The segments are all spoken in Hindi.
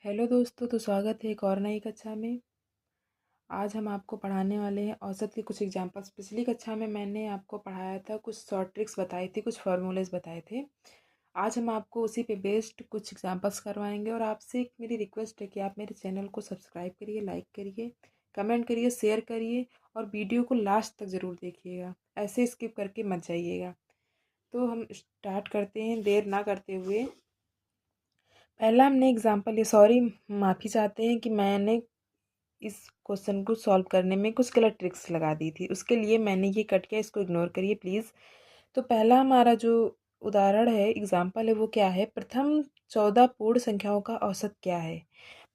हेलो दोस्तों, तो स्वागत है एक और नई कक्षा में। आज हम आपको पढ़ाने वाले हैं औसत के कुछ एग्जाम्पल्स। पिछली कक्षा में मैंने आपको पढ़ाया था, कुछ शॉर्ट ट्रिक्स बताई थी, कुछ फार्मूलेज बताए थे। आज हम आपको उसी पे बेस्ड कुछ एग्जाम्पल्स करवाएंगे। और आपसे एक मेरी रिक्वेस्ट है कि आप मेरे चैनल को सब्सक्राइब करिए, लाइक करिए, कमेंट करिए, शेयर करिए और वीडियो को लास्ट तक ज़रूर देखिएगा। ऐसे स्किप करके मत जाइएगा। तो हम स्टार्ट करते हैं देर ना करते हुए। पहला हमने एग्जाम्पल ये सॉरी माफ़ी चाहते हैं कि मैंने इस क्वेश्चन को सॉल्व करने में कुछ गलत ट्रिक्स लगा दी थी, उसके लिए मैंने ये कट किया, इसको इग्नोर करिए प्लीज़। तो पहला हमारा जो उदाहरण है, एग्जाम्पल है, वो क्या है? प्रथम 14 पूर्ण संख्याओं का औसत क्या है?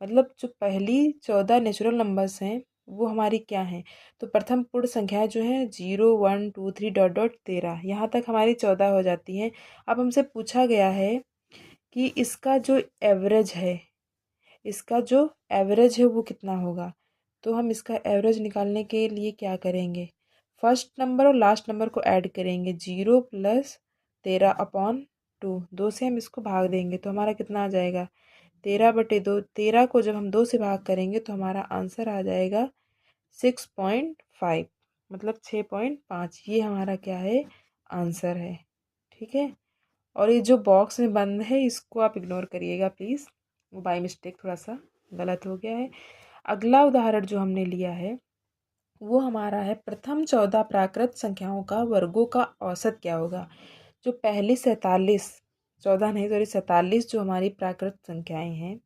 मतलब जो पहली 14 नेचुरल नंबर्स हैं वो हमारी क्या हैं? तो प्रथम पूर्ण संख्याएं जो हैं 0 1 2 3 डॉट डॉट 13, यहाँ तक हमारी 14 हो जाती हैं। अब हमसे पूछा गया है कि इसका जो एवरेज है वो कितना होगा। तो हम इसका एवरेज निकालने के लिए क्या करेंगे? फर्स्ट नंबर और लास्ट नंबर को ऐड करेंगे, 0 प्लस 13 अपॉन 2। 2 से हम इसको भाग देंगे तो हमारा कितना आ जाएगा? 13/2। 13 को जब हम 2 से भाग करेंगे तो हमारा आंसर आ जाएगा 6.5, मतलब 6.5। ये हमारा क्या है? आंसर है। ठीक है। और ये जो बॉक्स में बंद है इसको आप इग्नोर करिएगा प्लीज़, वो बाय मिस्टेक थोड़ा सा गलत हो गया है। अगला उदाहरण जो हमने लिया है वो हमारा है, प्रथम 14 प्राकृत संख्याओं का वर्गों का औसत क्या होगा। जो पहली 47, 14 नहीं सॉरी 47 जो हमारी प्राकृत संख्याएं हैं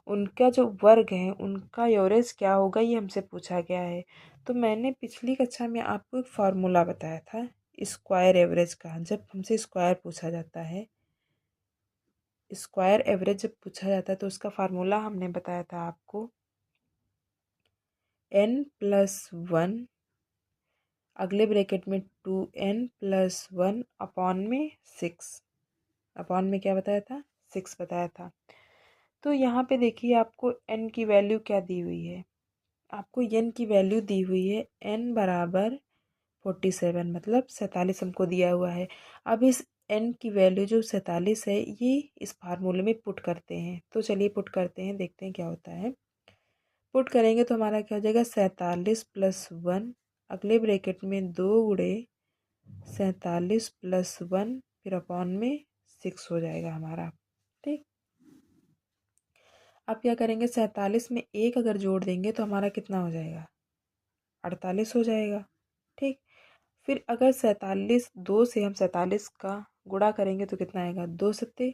उनका जो वर्ग है उनका एवरेज क्या होगा, ये हमसे पूछा गया है। तो मैंने पिछली कक्षा में आपको एक फार्मूला बताया था स्क्वायर एवरेज का। जब हमसे स्क्वायर पूछा जाता है, स्क्वायर एवरेज जब पूछा जाता है तो उसका फार्मूला हमने बताया था आपको, n+1 अगले ब्रैकेट में 2n+1 अपॉन में 6। अपॉन में क्या बताया था? 6 बताया था। तो यहाँ पे देखिए आपको n की वैल्यू क्या दी हुई है? आपको n की वैल्यू दी हुई है n बराबर 47, मतलब 47 हमको दिया हुआ है। अब इस n की वैल्यू जो 47 है ये इस फार्मूले में पुट करते हैं। तो चलिए पुट करते हैं, देखते हैं क्या होता है। पुट करेंगे तो हमारा क्या हो जाएगा? 47+1 अगले ब्रैकेट में 2 गुणे 47+1 फिर अपॉन में 6 हो जाएगा हमारा। ठीक। अब क्या करेंगे? 47 में 1 अगर जोड़ देंगे तो हमारा कितना हो जाएगा? 48 हो जाएगा। ठीक। फिर अगर 47 2 से हम 47 का गुणा करेंगे तो कितना आएगा? 2 सत्ते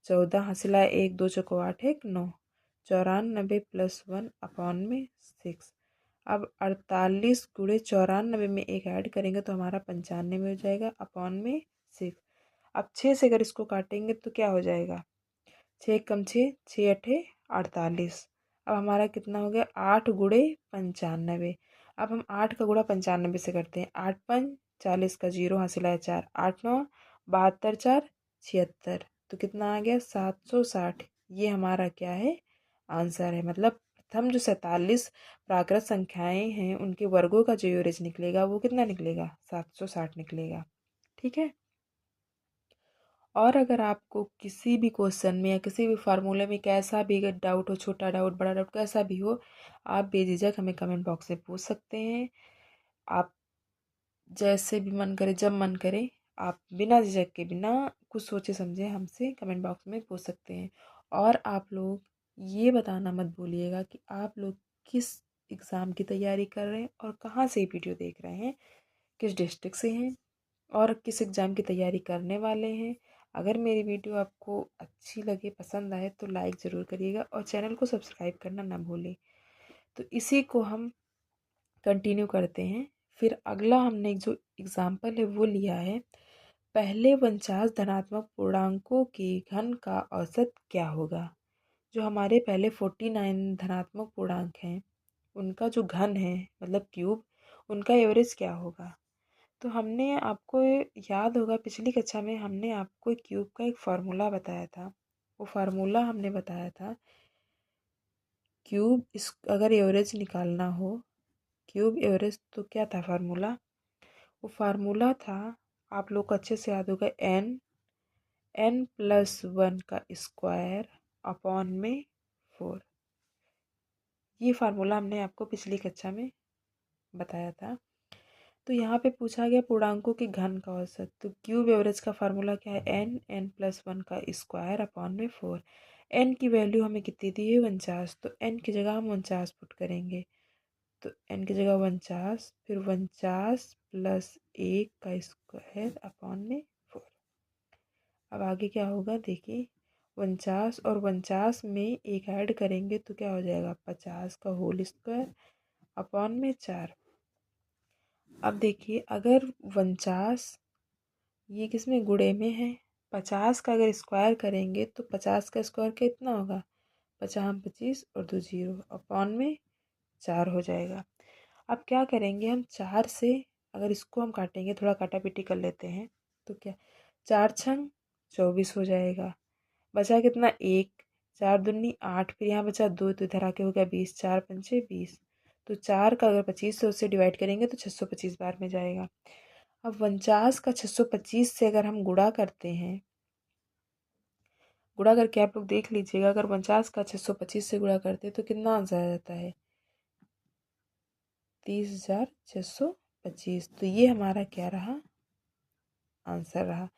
14, हासिला 1, 2 चौको 8, 1 9, 94+1 अपॉन में 6। अब 48 गुणे 94 में 1 ऐड करेंगे तो हमारा 95 हो जाएगा अपॉन में 6। अब 6 से अगर इसको काटेंगे तो क्या हो जाएगा? 6 कम 6, 6 अठे 48। अब हमारा कितना हो गया? 8 गुणे 95। अब हम 8 का गुणा 95 से करते हैं। 8 5 40 का 0 हासिल है 4, 8 9 72 4 76। तो कितना आ गया? 760। ये हमारा क्या है? आंसर है। मतलब प्रथम जो 47 प्राकृत संख्याएं हैं उनके वर्गों का जो एवरेज निकलेगा वो कितना निकलेगा? 760 निकलेगा। ठीक है। और अगर आपको किसी भी क्वेश्चन में या किसी भी फार्मूले में कैसा भी अगर डाउट हो, छोटा डाउट बड़ा डाउट कैसा भी हो, आप बेझिझक हमें कमेंट बॉक्स में पूछ सकते हैं। आप जैसे भी मन करे, जब मन करे, आप बिना झिझक के, बिना कुछ सोचे समझे हमसे कमेंट बॉक्स में पूछ सकते हैं। और आप लोग ये बताना मत भूलिएगा कि आप लोग किस एग्ज़ाम की तैयारी कर रहे हैं और कहाँ से वीडियो देख रहे हैं, किस डिस्ट्रिक्ट से हैं और किस एग्ज़ाम की तैयारी करने वाले हैं। अगर मेरी वीडियो आपको अच्छी लगे, पसंद आए तो लाइक ज़रूर करिएगा और चैनल को सब्सक्राइब करना ना भूलें। तो इसी को हम कंटिन्यू करते हैं। फिर अगला हमने जो एग्ज़ाम्पल है वो लिया है, पहले 49 धनात्मक पूर्णांकों के घन का औसत क्या होगा। जो हमारे पहले 49 धनात्मक पूर्णांक हैं उनका जो घन है, मतलब क्यूब, उनका एवरेज क्या होगा। तो हमने आपको याद होगा पिछली कक्षा में हमने आपको क्यूब का एक फार्मूला बताया था। वो फार्मूला हमने बताया था, क्यूब इस अगर एवरेज निकालना हो, क्यूब एवरेज, तो क्या था फार्मूला? वो फार्मूला था, आप लोग को अच्छे से याद होगा, n+1 का स्क्वायर अपॉन में 4। ये फार्मूला हमने आपको पिछली कक्षा में बताया था। तो यहाँ पे पूछा गया पूर्णांकों के घन का औसत। तो क्यूब एवरेज का फार्मूला क्या है, n+1 का स्क्वायर अपॉन में 4। n की वैल्यू हमें कितनी दी है, 49। तो n की जगह हम 49 पुट करेंगे। तो n की जगह 49, फिर 49 + 1 का स्क्वायर अपॉन में 4। अब आगे क्या होगा देखिए, 49 और 49 में एक ऐड करेंगे तो क्या हो जाएगा, 50 का होल स्क्वायर अपॉन में 4। अब देखिए अगर 49 ये किस में, गुणे में है, 50 का अगर स्क्वायर करेंगे तो 50 का स्क्वायर कितना होगा, 50 25 और 2 0 अपॉन में 4 हो जाएगा। अब क्या करेंगे हम, 4 से अगर इसको हम काटेंगे, थोड़ा काटा पीटी कर लेते हैं, तो क्या 4 छंग 24 हो जाएगा। बचा कितना, 1, 4 दूनी 8, फिर यहाँ बचा 2, तो इधर आके हो गया 20, 4 पंचे 20। तो 4 का अगर 25 से उससे डिवाइड करेंगे तो 625 बार में जाएगा। अब 49 का 625 से अगर हम गुणा करते हैं, गुणा करके आप लोग देख लीजिएगा, अगर 49 का 625 से गुणा करते हैं तो कितना आंसर आ जाता है, 30,625। तो ये हमारा क्या रहा, आंसर रहा।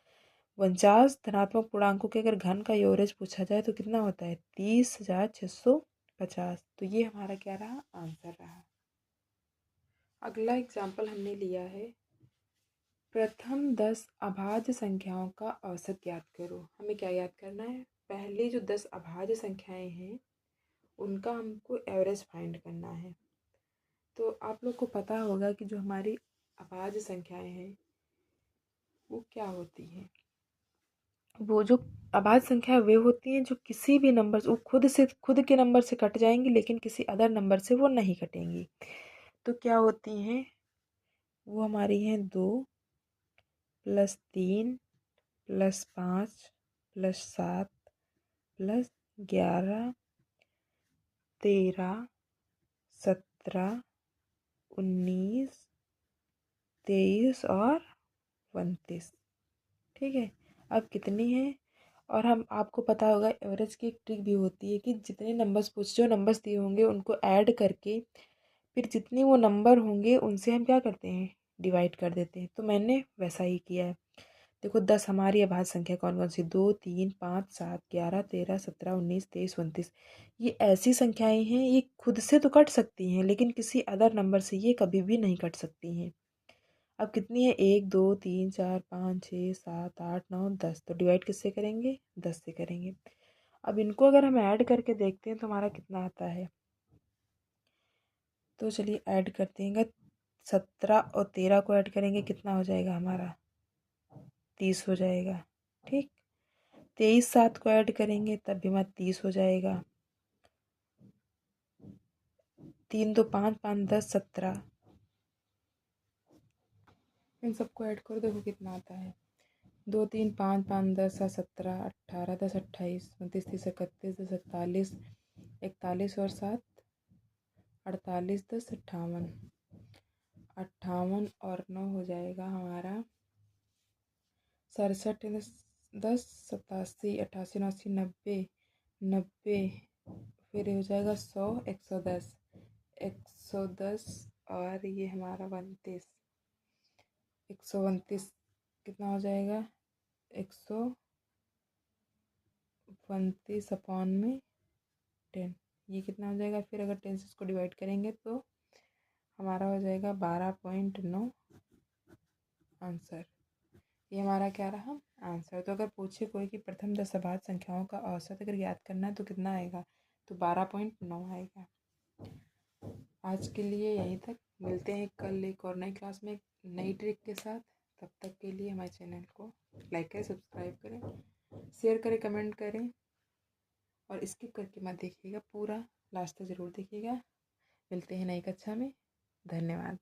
49 धनात्मक पूर्णांकों के अगर घन का एवरेज पूछा जाए तो कितना होता है, 30,650। तो ये हमारा क्या रहा, आंसर रहा। अगला एग्जाम्पल हमने लिया है, प्रथम 10 अभाज्य संख्याओं का औसत ज्ञात करो। हमें क्या याद करना है, पहले जो 10 अभाज्य संख्याएं हैं उनका हमको एवरेज फाइंड करना है। तो आप लोग को पता होगा कि जो हमारी अभाज्य संख्याएं हैं वो क्या होती हैं। वो जो अभाज्य संख्या वे होती हैं जो किसी भी नंबर से, वो खुद के नंबर से कट जाएंगी लेकिन किसी अदर नंबर से वो नहीं कटेंगी। तो क्या होती हैं वो, हमारी हैं 2 + 3 + 5 + 7 + 11 13 17 19 23 और 29। ठीक है, अब कितनी है, और हम आपको पता होगा एवरेज की एक ट्रिक भी होती है कि जितने नंबर्स जो नंबर्स दिए होंगे उनको ऐड करके फिर जितने वो नंबर होंगे उनसे हम क्या करते हैं, डिवाइड कर देते हैं। तो मैंने वैसा ही किया है। देखो 10 हमारी अभाज्य संख्या कौन कौन सी, 2 3 5 7 11 13 17 19 23 29। ये ऐसी संख्याएं हैं, ये खुद से तो कट सकती हैं लेकिन किसी अदर नंबर से ये कभी भी नहीं कट सकती हैं। अब कितनी है, 1 2 3 4 5 6 7 8 9 10। तो डिवाइड किससे करेंगे, 10 से करेंगे। अब इनको अगर हम ऐड करके देखते हैं तो हमारा कितना आता है, तो चलिए ऐड करते हैं। 17 और 13 को ऐड करेंगे कितना हो जाएगा हमारा, 30 हो जाएगा। ठीक, 23 7 को ऐड करेंगे तब भी हमारा 30 हो जाएगा। 3 2 5 5 10 17, इन सबको ऐड करो देखो कितना आता है, 2 3 5 5 10 17 18 10 28 29 30 31 10 41 41 और 7 48 10 58 58 और 9 हो जाएगा हमारा 67 10 87 88 89 90 90, फिर हो जाएगा 100 110 110 और ये हमारा 32 132 कितना हो जाएगा, 132 अपॉन में 10। ये कितना हो जाएगा, फिर अगर 10 से इसको डिवाइड करेंगे तो हमारा हो जाएगा 12.9 आंसर। ये हमारा क्या रहा, आंसर। तो अगर पूछे कोई कि प्रथम 10 अभाज्य संख्याओं का औसत अगर याद करना है तो कितना आएगा, तो 12.9 आएगा। आज के लिए यहीं तक, मिलते हैं कल एक और नई क्लास में एक नई ट्रिक के साथ। तब तक के लिए हमारे चैनल को लाइक करें, सब्सक्राइब करें, शेयर करें, कमेंट करें और स्किप करके मत देखिएगा, पूरा लास्ट तक ज़रूर देखिएगा। मिलते हैं नई कक्षा में, धन्यवाद।